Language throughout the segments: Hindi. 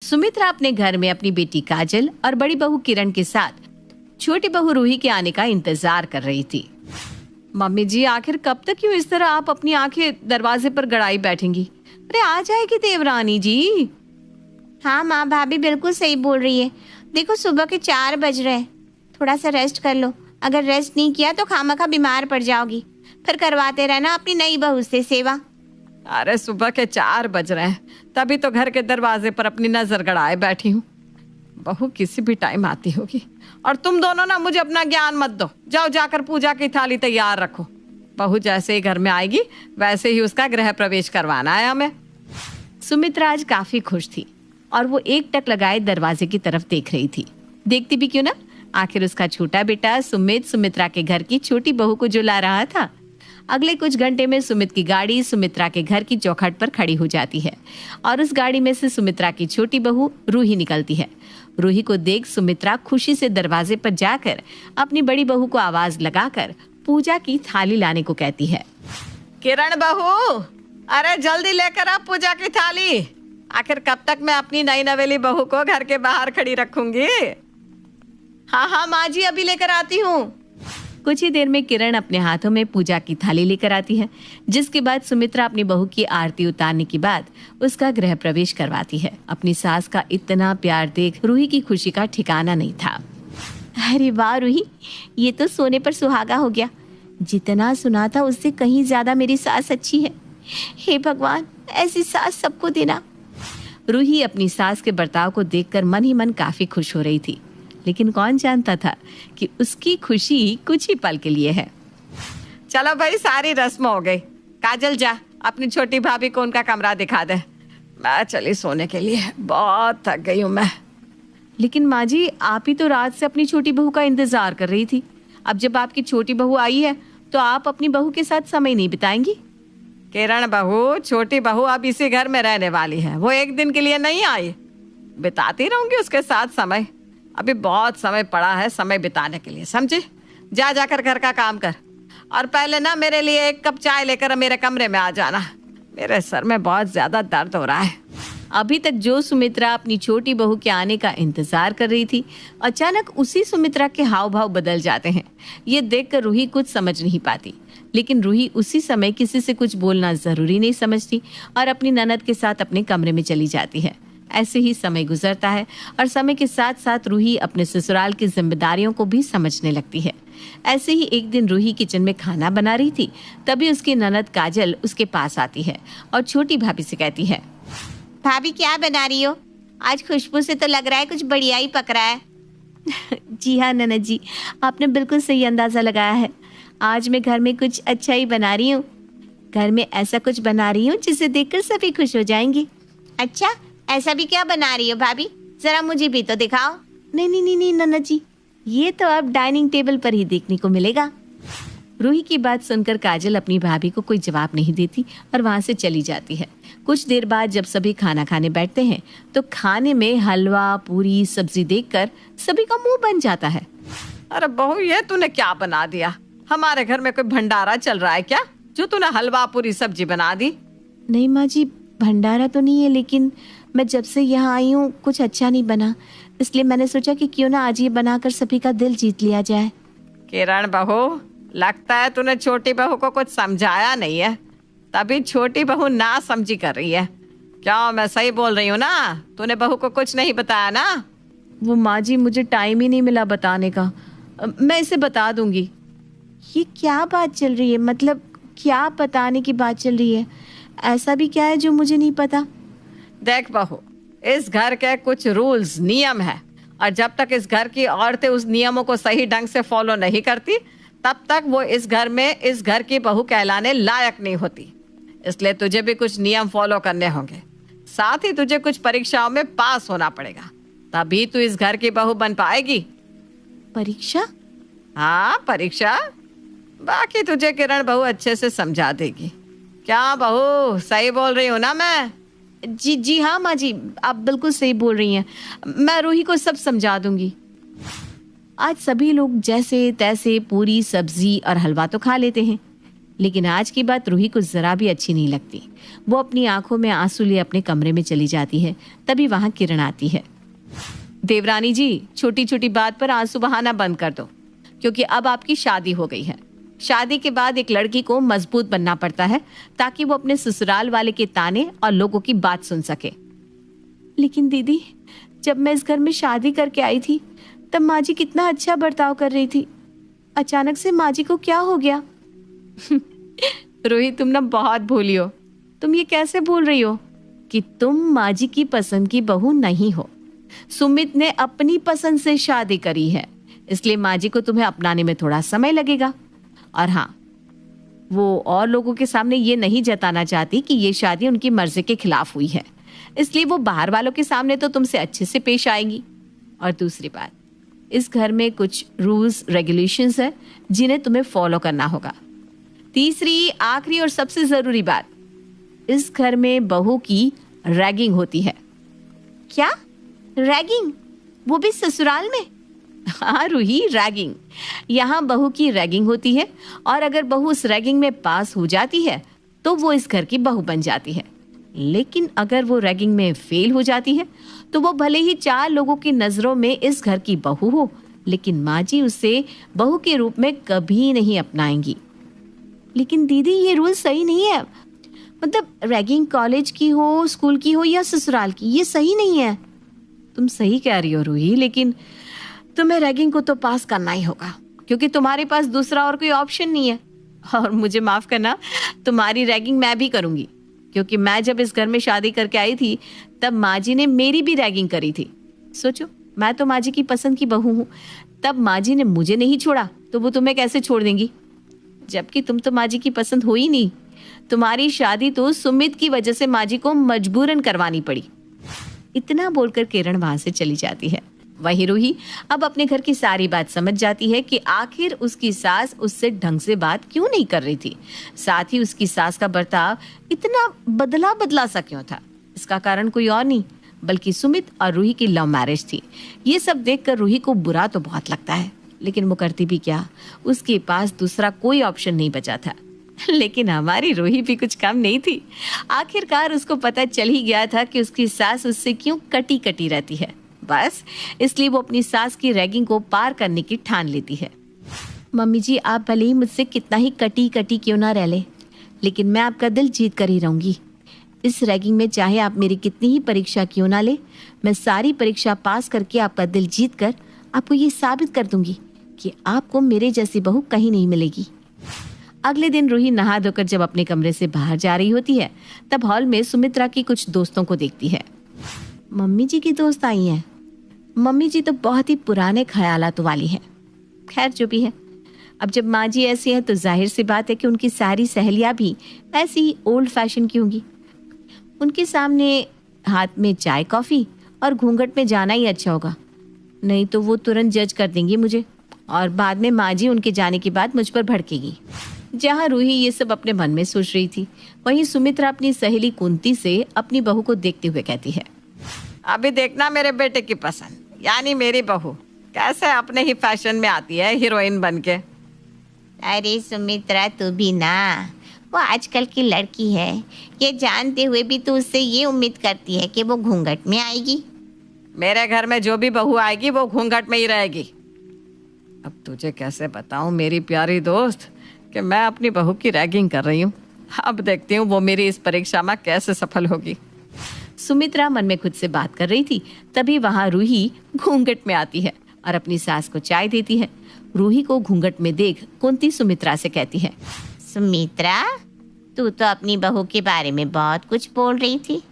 सुमित्रा अपने घर में अपनी बेटी काजल और बड़ी बहू किरण के साथ छोटी बहू रूही के आने का इंतजार कर रही थी। मम्मी जी, आखिर कब तक यूं इस तरह आप अपनी आंखें दरवाजे पर गड़ाई बैठेंगी? अरे आ जाएगी देवरानी जी। हाँ माँ, भाभी बिल्कुल सही बोल रही है। देखो सुबह के 4 बज रहे हैं, थोड़ा सा रेस्ट कर लो। अगर रेस्ट नहीं किया तो खामखा बीमार पड़ जाओगी। फिर करवाते रहना अपनी नई बहू से सेवा। अरे सुबह के 4 बज रहे हैं, तभी तो घर के दरवाजे पर अपनी नजर गड़ाए बैठी हूँ। बहू किसी भी टाइम आती होगी। और तुम दोनों ना मुझे अपना ज्ञान मत दो। जाओ जाकर पूजा की थाली तैयार रखो। बहू जैसे ही घर में आएगी वैसे ही उसका गृह प्रवेश करवाना है हमें। सुमित्रा आज काफी खुश थी और वो एक टक लगाए दरवाजे की तरफ देख रही थी। देखती भी क्यों ना, आखिर उसका छोटा बेटा सुमित सुमित्रा के घर की छोटी बहू को जो ला रहा था। अगले कुछ घंटे में सुमित की गाड़ी सुमित्रा के घर की चौखट पर खड़ी हो जाती है और उस गाड़ी में से सुमित्रा की छोटी बहू रूही निकलती है। रूही को देख सुमित्रा खुशी से दरवाजे पर जाकर अपनी बड़ी बहू को आवाज लगाकर पूजा की थाली लाने को कहती है। किरण बहू, अरे जल्दी लेकर आ पूजा की थाली। आखिर कब तक मैं अपनी नई नवेली बहू को घर के बाहर खड़ी रखूंगी? हाँ हाँ माँ जी, अभी लेकर आती हूँ। कुछ ही देर में किरण अपने हाथों में पूजा की थाली लेकर आती है, जिसके बाद सुमित्रा अपनी बहू की आरती उतारने के बाद उसका गृह प्रवेश करवाती है। अपनी सास का इतना प्यार देख रूही की खुशी का ठिकाना नहीं था। अरे वाह रूही, ये तो सोने पर सुहागा हो गया। जितना सुना था उससे कहीं ज्यादा मेरी सास अच्छी है। हे भगवान, ऐसी सास सबको देना। रूही अपनी सास के बर्ताव को देखकर मन ही मन काफी खुश हो रही थी, लेकिन कौन जानता था कि उसकी खुशी कुछ ही पल के लिए है। चलो भाई, सारी रस्म हो गई। काजल जा अपनी छोटी भाभी को उनका कमरा दिखा दे। मैं चली सोने के लिए, बहुत थक गई हूँ मैं। लेकिन माँ जी, आप ही तो रात से अपनी छोटी बहू का इंतजार कर रही थी। अब जब आपकी छोटी बहू आई है तो आप अपनी बहू के साथ समय नहीं बिताएंगी? किरण बहू, छोटी बहू अब इसी घर में रहने वाली है। वो एक दिन के लिए नहीं आई। बिताती रहूंगी उसके साथ समय। अभी बहुत समय पड़ा है समय बिताने के लिए, समझे? जा जाकर घर का काम कर और पहले ना मेरे लिए 1 कप चाय लेकर मेरे कमरे में आ जाना। मेरे सर में बहुत ज्यादा दर्द हो रहा है। अभी तक जो सुमित्रा अपनी छोटी बहू के आने का इंतजार कर रही थी, अचानक उसी सुमित्रा के हाव भाव बदल जाते हैं। ये देखकर रूही कुछ समझ नहीं पाती, लेकिन रूही उसी समय किसी से कुछ बोलना जरूरी नहीं समझती और अपनी ननद के साथ अपने कमरे में चली जाती है। ऐसे ही समय गुजरता है और समय के साथ साथ रूही अपने ससुराल की जिम्मेदारियों को भी समझने लगती है। ऐसे ही एक दिन रूही किचन में खाना बना रही थी, तभी उसकी ननद काजल उसके पास आती है और छोटी भाभी से कहती है, भाभी क्या बना रही हो? आज खुशबू से तो लग रहा है कुछ बढ़िया ही पक रहा है। जी हाँ ननद जी, आपने बिल्कुल सही अंदाजा लगाया है। आज मैं घर में कुछ अच्छा ही बना रही हूँ। घर में ऐसा कुछ बना रही हूँ जिसे देखकर सभी खुश हो जाएंगे। अच्छा, ऐसा भी क्या बना रही हो भाभी? जरा मुझे भी तो दिखाओ। नहीं नहीं नहीं नहीं नन्ना जी, ये तो अब डाइनिंग टेबल पर ही देखने को मिलेगा। रूही की बात सुनकर काजल अपनी भाभी को कोई जवाब नहीं देती और वहां से चली जाती है। कुछ देर बाद जब सभी खाना खाने बैठते हैं तो खाने में हलवा, पूरी, सब्जी देखकर सभी का मुंह बन जाता है। अरे बहू, ये तूने क्या बना दिया? हमारे घर में कोई भंडारा चल रहा है क्या, जो तूने हलवा पूरी सब्जी बना दी? नहीं माँ जी, भंडारा तो नहीं है, लेकिन मैं जब से यहाँ आई हूँ कुछ अच्छा नहीं बना, इसलिए मैंने सोचा कि क्यों ना आज ये बनाकर सभी का दिल जीत लिया जाए। किरण बहू, लगता है तूने छोटी बहू को कुछ समझाया नहीं है, तभी छोटी बहू ना समझी कर रही है। क्या मैं सही बोल रही हूँ ना? तूने बहू को कुछ नहीं बताया ना? वो माँ जी, मुझे टाइम ही नहीं मिला बताने का। मैं इसे बता दूंगी। ये क्या बात चल रही है? मतलब क्या बताने की बात चल रही है? ऐसा भी क्या है जो मुझे नहीं पता? देख बहू, इस घर के कुछ रूल्स, नियम है, और जब तक इस घर की औरतें उस नियमों को सही ढंग से फॉलो नहीं करती, तब तक वो इस घर में इस घर की बहू कहलाने लायक नहीं होती। इसलिए तुझे भी कुछ नियम फॉलो करने होंगे। साथ ही तुझे कुछ परीक्षाओं में पास होना पड़ेगा, तभी तू इस घर की बहू बन पाएगी। परीक्षा? हाँ, परीक्षा। बाकी तुझे किरण बहू अच्छे से समझा देगी। क्या बहू, सही बोल रही हूँ ना मैं? जी हाँ माँ जी, आप बिल्कुल सही बोल रही हैं। मैं रूही को सब समझा दूंगी। आज सभी लोग जैसे तैसे पूरी, सब्जी और हलवा तो खा लेते हैं, लेकिन आज की बात रूही को जरा भी अच्छी नहीं लगती। वो अपनी आंखों में आंसू लिए अपने कमरे में चली जाती है। तभी वहां किरण आती है। देवरानी जी, छोटी छोटी बात पर आंसू बहाना बंद कर दो, क्योंकि अब आपकी शादी हो गई है। शादी के बाद एक लड़की को मजबूत बनना पड़ता है ताकि वो अपने ससुराल वाले के ताने और लोगों की बात सुन सके। लेकिन दीदी, जब मैं इस घर में शादी करके आई थी तब माँ जी कितना अच्छा बर्ताव कर रही थी। अचानक से माँ जी को क्या हो गया? रोहित, तुम ना बहुत भोली हो। तुम ये कैसे बोल रही हो कि तुम माँ जी की पसंद की बहू नहीं हो? सुमित ने अपनी पसंद से शादी करी है, इसलिए माँ जी को तुम्हें अपनाने में थोड़ा समय लगेगा। और हाँ, वो और लोगों के सामने ये नहीं जताना चाहती कि ये शादी उनकी मर्जी के खिलाफ हुई है, इसलिए वो बाहर वालों के सामने तो तुमसे अच्छे से पेश आएंगी। और दूसरी बात, इस घर में कुछ रूल्स रेगुलेशंस है जिन्हें तुम्हें फॉलो करना होगा। तीसरी, आखिरी और सबसे जरूरी बात, इस घर में बहू की रैगिंग होती है। क्या रैगिंग? वो भी ससुराल में? हाँ रूही, रैगिंग। यहाँ बहू की रैगिंग होती है, और अगर बहू उस रैगिंग में पास हो जाती है तो वो इस घर की बहू बन जाती है। लेकिन अगर वो रैगिंग में फेल हो जाती है तो वो भले ही 4 लोगों की नजरों में इस घर की बहू हो, लेकिन माँ जी उसे बहू के रूप में कभी नहीं अपनाएंगी। लेकिन दीदी, ये रूल सही नहीं है। मतलब रैगिंग कॉलेज की हो, स्कूल की हो या ससुराल की, ये सही नहीं है। तुम सही कह रही हो रूही, लेकिन तुम्हें रैगिंग को तो पास करना ही होगा, क्योंकि तुम्हारे पास दूसरा और कोई ऑप्शन नहीं है। और मुझे माफ करना, तुम्हारी रैगिंग मैं भी करूंगी, क्योंकि मैं जब इस घर में शादी करके आई थी तब माँ जी ने मेरी भी रैगिंग करी थी। सोचो, मैं तो माँ जी की पसंद की बहू हूँ, तब माँ जी ने मुझे नहीं छोड़ा तो वो तुम्हें कैसे छोड़ देंगी? जबकि तुम तो माँ जी की पसंद हो ही नहीं। तुम्हारी शादी तो सुमित की वजह से माँ जी को मजबूरन करवानी पड़ी। इतना बोलकर किरण वहां से चली जाती है। वही रूही अब अपने घर की सारी बात समझ जाती है कि आखिर उसकी सास उससे ढंग से बात क्यों नहीं कर रही थी। साथ ही उसकी सास का बर्ताव इतना बदला बदला सा क्यों था? इसका कारण कोई और नहीं बल्कि सुमित और रूही की लव मैरिज थी। ये सब देखकर रूही को बुरा तो बहुत लगता है, लेकिन वो करती भी क्या? उसके पास दूसरा कोई ऑप्शन नहीं बचा था। लेकिन हमारी रूही भी कुछ कम नहीं थी। आखिरकार उसको पता चल ही गया था कि उसकी सास उससे क्यों कटी कटी रहती है। बस इसलिए वो अपनी सास की रैगिंग को पार करने की ठान लेती है। मम्मी जी, आप भले ही मुझसे कितना ही कटी कटी क्यों ना रह ले, लेकिन मैं आपका दिल जीत कर ही रहूंगी। इस रैगिंग में चाहे आप मेरी कितनी ही परीक्षा क्यों ना ले, मैं सारी परीक्षा पास करके आपका दिल जीत कर आपको ये साबित कर दूंगी कि आपको मेरे जैसी बहू कहीं नहीं मिलेगी। अगले दिन रूही नहा धोकर जब अपने कमरे से बाहर जा रही होती है तब हॉल में सुमित्रा की कुछ दोस्तों को देखती है। मम्मी जी की दोस्त आई हैं। मम्मी जी तो बहुत ही पुराने ख्यालात वाली हैं। खैर जो भी है, अब जब माँ जी ऐसी हैं तो जाहिर सी बात है कि उनकी सारी सहेलियां भी ऐसी ही ओल्ड फैशन की होंगी। उनके सामने हाथ में चाय कॉफी और घूंघट में जाना ही अच्छा होगा, नहीं तो वो तुरंत जज कर देंगी मुझे, और बाद में माँ जी उनके जाने के बाद मुझ पर भड़केगी। जहाँ रूही ये सब अपने मन में सोच रही थी, वहीं सुमित्रा अपनी सहेली कुंती से अपनी बहू को देखते हुए कहती है, अभी देखना मेरे बेटे की पसंद, यानी मेरी बहू कैसे अपने ही फैशन में आती है हीरोइन बनके। अरे सुमित्रा, तू भी ना, वो आजकल की लड़की है, ये जानते हुए भी तू उससे ये उम्मीद करती है कि वो घूंघट में आएगी। मेरे घर में जो भी बहू आएगी वो घूंघट में ही रहेगी। अब तुझे कैसे बताऊं मेरी प्यारी दोस्त कि मैं अपनी बहू की रैगिंग कर रही हूँ। अब देखती हूँ वो मेरी इस परीक्षा में कैसे सफल होगी। सुमित्रा मन में खुद से बात कर रही थी, तभी वहां रूही घूंघट में आती है और अपनी सास को चाय देती है। रूही को घूंघट में देख कुंती सुमित्रा से कहती है, सुमित्रा, तू तो अपनी बहू के बारे में बहुत कुछ बोल रही थी,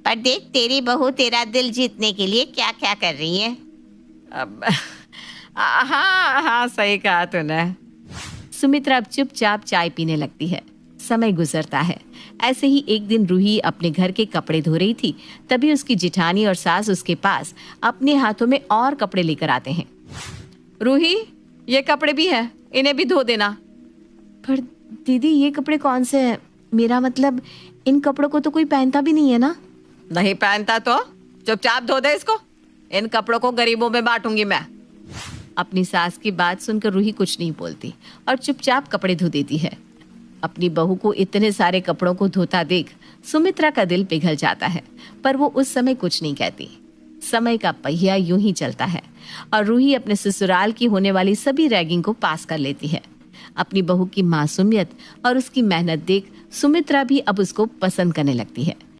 पर देख तेरी बहू तेरा दिल जीतने के लिए क्या क्या कर रही है। अब हाँ हाँ, सही कहा तूने। सुमित्रा अब चुपचाप चाय पीने लगती है। समय गुजरता है। ऐसे ही एक दिन रूही अपने घर के कपड़े धो रही थी, तभी उसकी जिठानी और सास उसके पास अपने हाथों में और कपड़े लेकर आते हैं। रूही, ये कपड़े भी हैं, इन्हें भी धो देना। पर दीदी, ये कपड़े कौन से हैं? मेरा मतलब, इन कपड़ों को तो कोई पहनता भी नहीं है ना। नहीं पहनता तो चुपचाप धो दे इसको। इन कपड़ों को गरीबों में बांटूंगी मैं। अपनी सास की बात सुनकर रूही कुछ नहीं बोलती और चुपचाप कपड़े धो देती है। अपनी बहू को इतने सारे कपड़ों को धोता देख सुमित्रा का दिल पिघल जाता है, पर वो उस समय कुछ नहीं कहती। समय का पहिया यूं ही चलता है और रूही अपने ससुराल की होने वाली सभी रैगिंग को पास कर लेती है। अपनी बहू की मासूमियत और उसकी मेहनत देख सुमित्रा भी अब उसको पसंद करने लगती है।